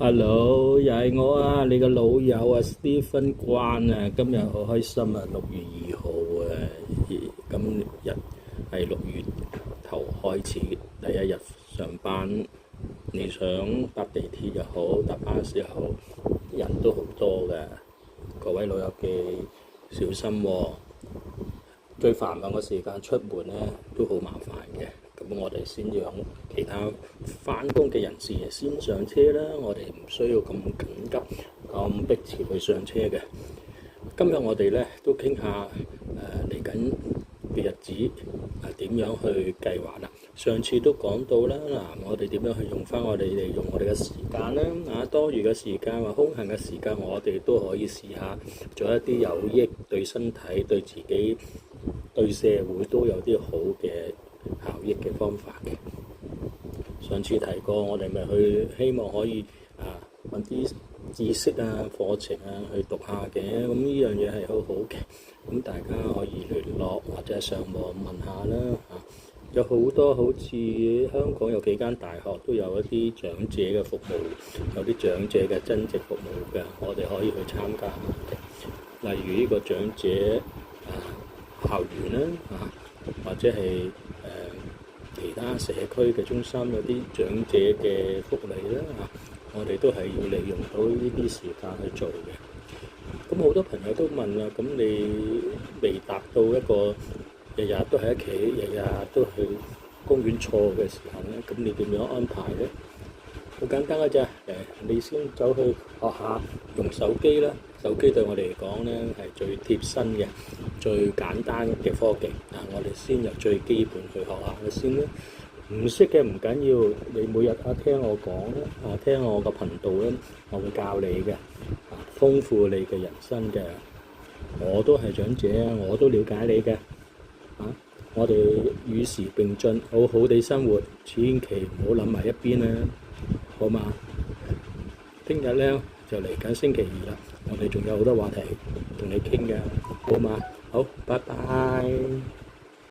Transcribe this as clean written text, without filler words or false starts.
Hello，又係我啊，你個老友啊，Stephen 關啊，今日好開心啊，6月2號啊，今日係6月頭開始第一日上班，你想搭地鐵又好，搭巴士又好，人都好多嘅，各位老友記小心喎，最繁忙嘅時間出門咧都好麻煩嘅。咁我哋先讓其他返工嘅人士先上車啦，我哋唔需要咁緊急、咁迫切去上車嘅。今日我哋咧都傾下嚟緊嘅日子點樣去計劃啦。上次都講到啦，我哋點樣去用翻利用我哋嘅時間啦，多餘嘅時間或空閒嘅時間，我哋都可以試下做一啲有益對身體、對自己、對社會都有啲好嘅效益嘅方法嘅。上次提過，我哋咪去希望可以揾啲知識課程去讀下嘅，咁呢樣嘢係好好嘅。咁大家可以聯絡或者上網問下啦。有好多好似香港有幾間大學都有一啲長者嘅服務，有啲長者嘅增值服務嘅，我哋可以去參加下嘅。例如呢個長者校園啦，或者係其他社區嘅中心有啲長者嘅福利啦，我哋都係要利用到呢啲時間去做嘅。咁好多朋友都問啦，咁你未達到一個日日都喺屋企，日日都去公園坐嘅時候咧，咁你點樣安排咧？好簡單嘅啫，你先走去學下用手機啦。手機對我哋嚟講咧係最貼身嘅、最簡單嘅科技。我哋先由最基本去學下佢先啦。唔識嘅唔緊要，你每日聽我講啦，聽我個頻道咧，我會教你嘅，豐富你嘅人生嘅。我都係長者，我都了解你嘅。我哋與時並進，好好地生活，千祈唔好諗埋一邊啦，好嘛？聽日咧就嚟緊星期二啦，我哋仲有好多話題同你傾嘅，好嘛？好，拜拜。